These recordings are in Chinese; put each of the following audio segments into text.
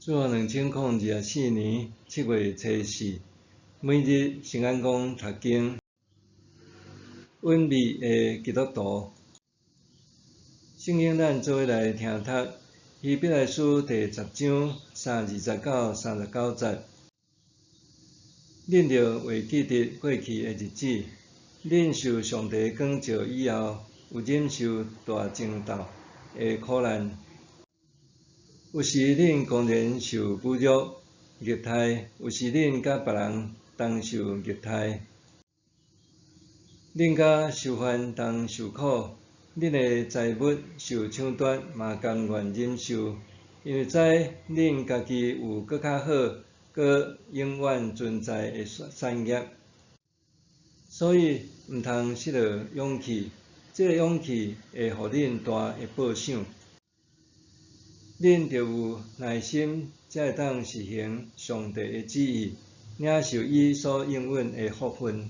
自2024年7月初4，每日圣安宫读经，温美的基督徒，圣经咱做伙来听读。希伯来书第10章29、39节，恁着会记得过去的日子，恁受上帝光照以后，有忍受大争斗的苦难。有时恁公然受侮辱、虐待；有时恁甲别人同受虐待，恁甲囚犯同受苦。恁的财物受抢夺，嘛甘愿忍受，因为知恁家己有搁较好、搁永远存在的产业，所以毋通失了勇气。这个勇气会互恁大的报赏。恁着有耐心，才会当实行上帝的旨意，领受伊所应允的福分。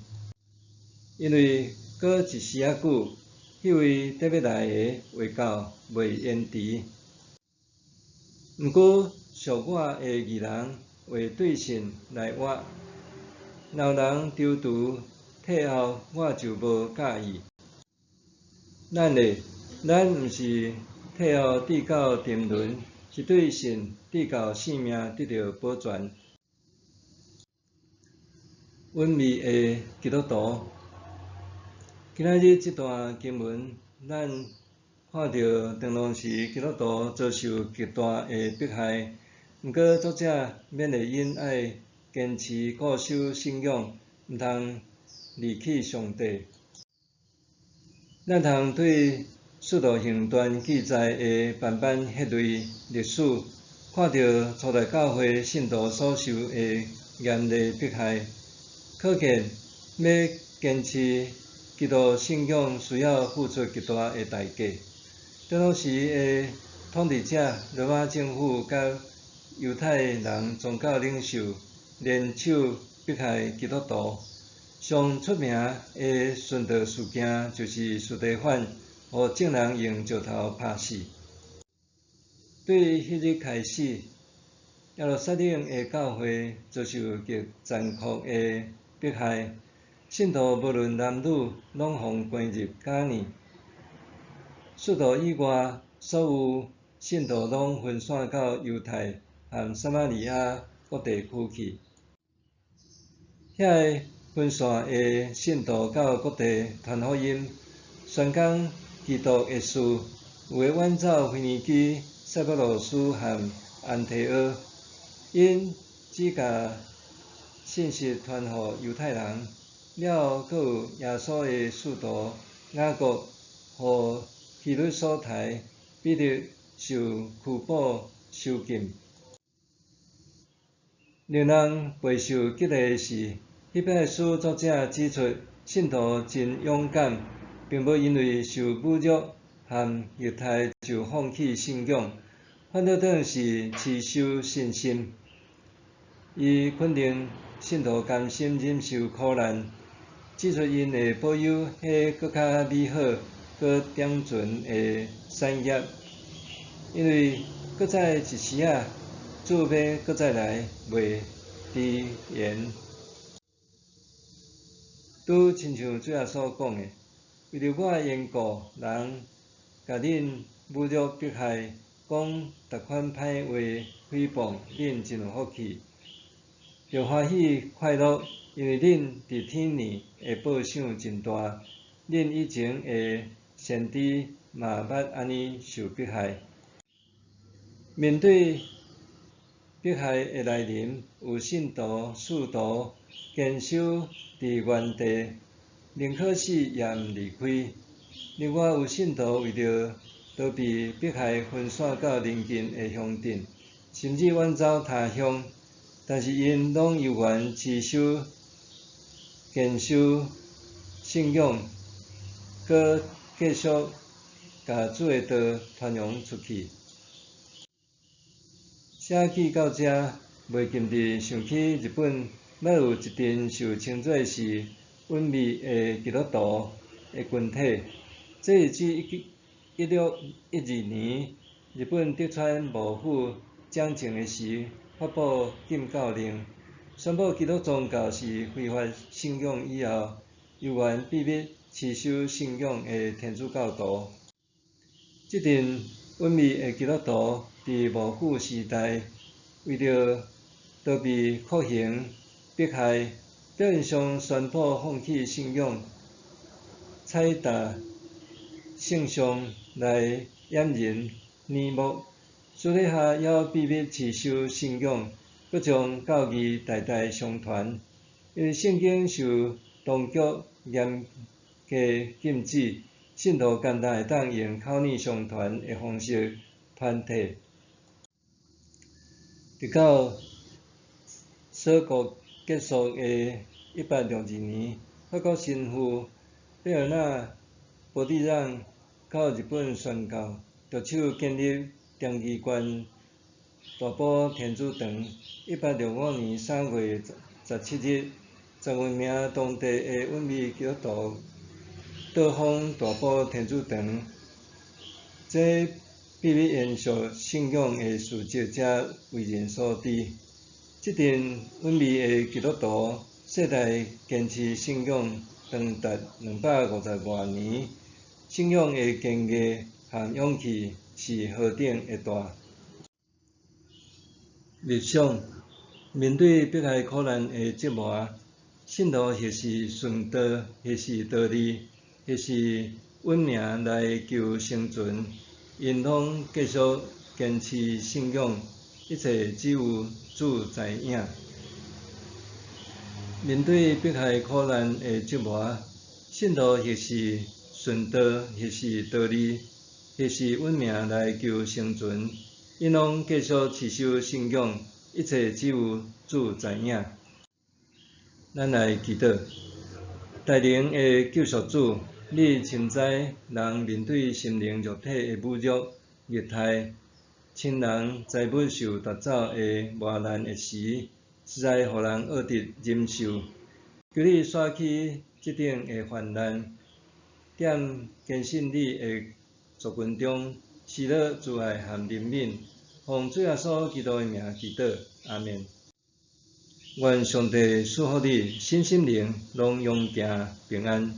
因为过一时仔久，迄位特别来的话到袂延迟。毋过属我的义人会对神来活。若有人丢除退后，我就无介意。咱毋是退后直到沉沦，是对神直到性命得到保全。温美的基督徒，今仔日这段经文，咱看到长龙时基督徒遭受极大的迫害，毋过作者勉励因爱坚持固守信仰，毋通离弃上帝。咱通对《使徒行传》记载的斑斑血泪历史，看到初代教会信徒所受的严厉迫害，可见要坚持基督信仰需要付出极大的代价。长老时的统治者罗马政府甲犹太人宗教领袖联手迫害基督徒。上出名的殉道事件就是司提反，互众人用石头拍死。对迄日开始，耶路撒冷的教会遭受极残酷的迫害，信徒无论男女，拢互关入监狱。使徒以外，所有信徒拢分散到犹太和撒玛利亚各地区去。遐个分散的信徒到各地传福音，宣讲基督的事，有的远走腓尼基、塞浦路斯和安提阿，因只甲信息传互犹太人。了后，佫有耶稣的使徒雅各，互希律所杀，彼得受拘捕囚禁。令人备受激励的是，希伯来书作者指出，信徒真勇敢，并无因为受侮辱和虐待就放弃信仰，反倒转是持守信心。伊肯定信徒甘心忍受苦难，指出因会保有迄搁较美好、搁点纯的产业，因为搁再一时仔，主要搁再来，袂迟延。拄亲像主耶所讲的，为着我的缘故，人甲恁侮辱迫害，讲逐款歹话，诽谤恁，真有福气，着欢喜快乐，因为恁伫天里的报赏真大。恁以前的先知嘛捌安尼受迫害。面对迫害的来临，有信徒、使徒坚守伫原地，宁可死也毋离开。另外有信徒为着逃避迫害，分散到邻近的乡镇，甚至远走他乡，但是因拢犹原持守、坚守信仰，搁继续甲主的道传扬出去。写起到这，袂禁地想起日本捌有一阵受称作是温美的基督徒的群体。这是指1612年日本德川幕府奖情的时，发布禁教令，宣布基督宗教是非法信仰以后，有缘秘密持守信仰的天主教徒。这阵隐秘的基督徒伫无久时代，为着逃避酷刑、迫害，表面上宣布放弃信仰，踩踏圣像来掩人耳目，私底下还秘密持守信仰，搁将教义代代相传。因为圣经受当局严格禁止。信徒简单会当用口耳相传的方式传递，直到锁国结束的1862年，法国神父贝尔纳·波蒂让到日本宣教，着手建立长期关大埔天主堂。1865年3月17日，10余名当地的隐秘基督徒到访大埔天主堂，这秘密延续信仰的事迹才为人所知。这阵隐秘的基督徒世代坚持信仰长达250多年，信仰的坚毅和勇气是何等的大。日常面对迫害苦难的折磨，信徒或是顺道，或是逃离。或是稳命来求生存，因拢继续坚持信仰，一切只有主知影。面对迫害苦难的折磨，信徒或是顺道，或是逃离，或是稳命来求生存，因拢继续持守信仰，一切只有主知影。咱来祈祷，大能的救赎主。你深知人面对心灵肉体的侮辱、虐待，亲人财物受夺走的磨难的时，实在互人恶直忍受。求你刷去这等的患难，点坚信你的族群中喜乐、慈爱和怜悯，奉主耶稣基督的名祈祷，阿们。愿上帝赐福你身心灵拢永行平安。